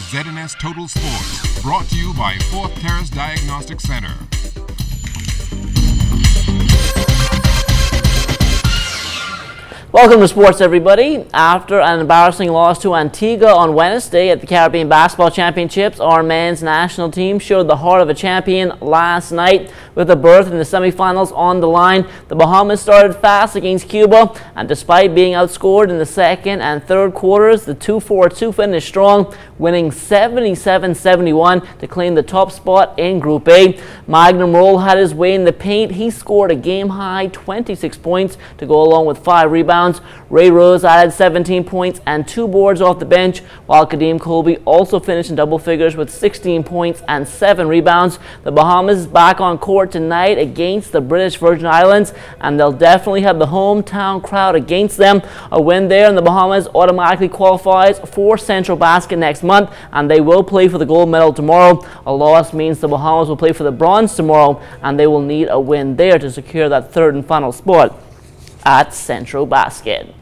ZNS Total Sports, brought to you by Fourth Terrace Diagnostic Center. Welcome to sports, everybody. After an embarrassing loss to Antigua on Wednesday at the Caribbean Basketball Championships, our men's national team showed the heart of a champion last night with a berth in the semifinals on the line. The Bahamas started fast against Cuba, and despite being outscored in the second and third quarters, the 2-4-2 finished strong, winning 77-71 to claim the top spot in Group A. Magnum Roll had his way in the paint. He scored a game-high 26 points to go along with 5 rebounds. Ray Rose added 17 points and 2 boards off the bench, while Kadeem Colby also finished in double figures with 16 points and 7 rebounds. The Bahamas is back on court tonight against the British Virgin Islands, and they'll definitely have the hometown crowd against them. A win there and the Bahamas automatically qualifies for Central Basket next month, and they will play for the gold medal tomorrow. A loss means the Bahamas will play for the bronze tomorrow, and they will need a win there to secure that third and final spot at Central Basket.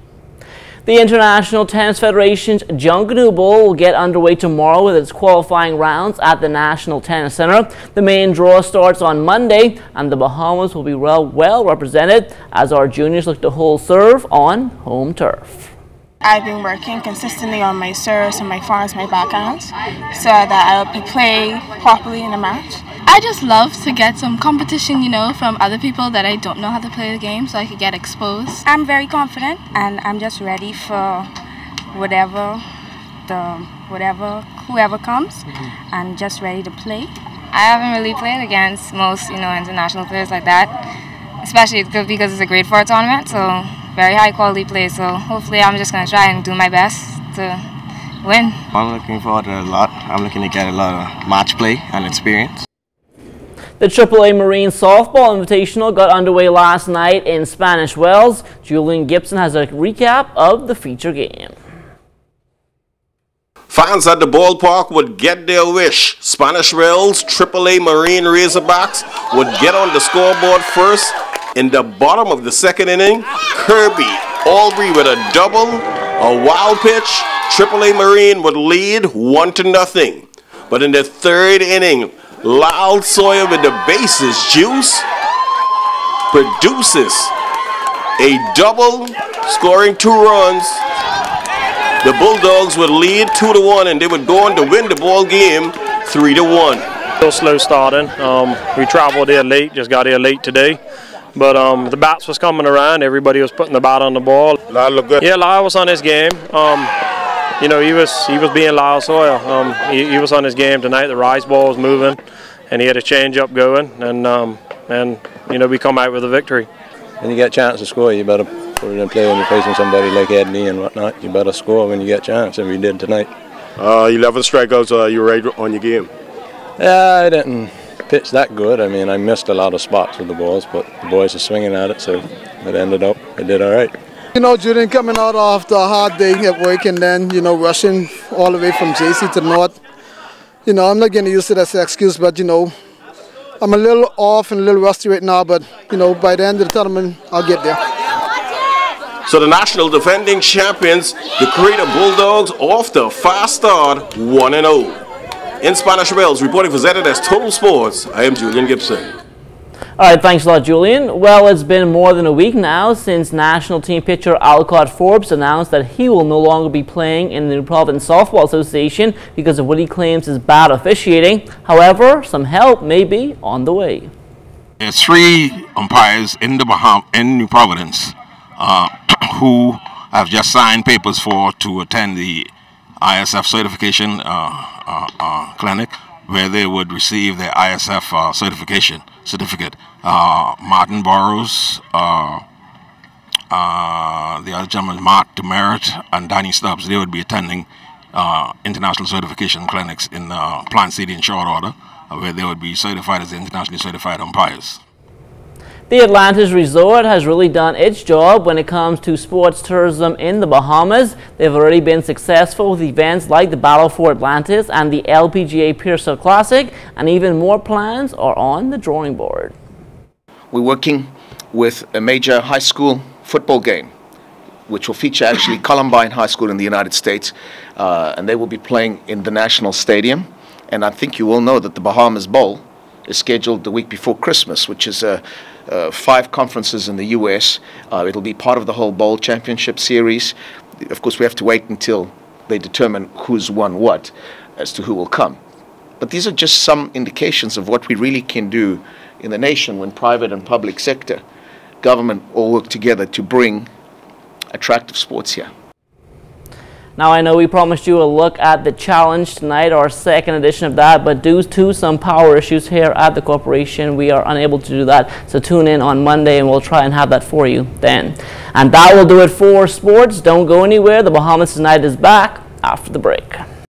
The International Tennis Federation's Junkanoo Bowl will get underway tomorrow with its qualifying rounds at the National Tennis Center. The main draw starts on Monday, and the Bahamas will be well represented as our juniors look to hold serve on home turf. I've been working consistently on my serves and my forehands, my backhands, so that I'll play properly in a match. I just love to get some competition, you know, from other people that I don't know how to play the game, so I could get exposed. I'm very confident, and I'm just ready for whoever comes, and just ready to play. I haven't really played against most, international players like that, especially because it's a grade 4 tournament, so very high quality play. So hopefully I'm just going to try and do my best to win. I'm looking forward to a lot. I'm looking to get a lot of match play and experience. The AAA Marine Softball Invitational got underway last night in Spanish Wells. Julian Gibson has a recap of the feature game. Fans at the ballpark would get their wish. Spanish Wells AAA Marine Razorbacks would get on the scoreboard first. In the bottom of the second inning, Kirby Aubrey with a double, a wild pitch. AAA Marine would lead 1-0. But in the third inning, Lyle Sawyer with the bases juice produces a double, scoring 2 runs. The Bulldogs would lead 2-1, and they would go on to win the ball game 3-1. Still slow starting. We traveled here late, just got here late today. But the bats was coming around. Everybody was putting the bat on the ball. Lyle looked good. Yeah, Lyle was on his game. He was being Lyle Sawyer. He was on his game tonight. The rise ball was moving, and he had a change-up going, and we come out with a victory. When you get a chance to score, you better put it in play. When you're facing somebody like Edney and whatnot, you better score when you get a chance, and we did tonight. 11 strikeouts. You were right on your game. Yeah, I didn't pitch that good. I mean, I missed a lot of spots with the balls, but the boys are swinging at it, so it ended up, I did all right. Julian coming out after a hard day at work and then, rushing all the way from JC to North. I'm not getting used to that as an excuse, but, I'm a little off and a little rusty right now, but, by the end of the tournament, I'll get there. So the national defending champions, the Creator Bulldogs, off to a fast start, 1-0. In Spanish Wells, reporting for ZNS Total Sports, I am Julian Gibson. All right, thanks a lot, Julian. Well, it's been more than a week now since national team pitcher Alcott Forbes announced that he will no longer be playing in the New Providence Softball Association because of what he claims is bad officiating. However, some help may be on the way. There's 3 umpires in New Providence who have just signed papers to attend the ISF certification clinic, where they would receive their ISF certificate. Martin Burrows, the other gentleman, Mark DeMerit, and Danny Stubbs. They would be attending international certification clinics in Plant City in short order, where they would be certified as internationally certified umpires. The Atlantis Resort has really done its job when it comes to sports tourism in the Bahamas. They've already been successful with events like the Battle for Atlantis and the LPGA Pearsall Classic, and even more plans are on the drawing board. We're working with a major high school football game which will feature actually Columbine High School in the United States, and they will be playing in the National Stadium. And I think you all know that the Bahamas Bowl is scheduled the week before Christmas, which is 5 conferences in the U.S. It'll be part of the whole Bowl Championship series. Of course, we have to wait until they determine who's won what as to who will come. But these are just some indications of what we really can do in the nation when private and public sector, government all work together to bring attractive sports here. Now, I know we promised you a look at the challenge tonight, our second edition of that, but due to some power issues here at the corporation, we are unable to do that. So tune in on Monday and we'll try and have that for you then. And that will do it for sports. Don't go anywhere. The Bahamas Tonight is back after the break.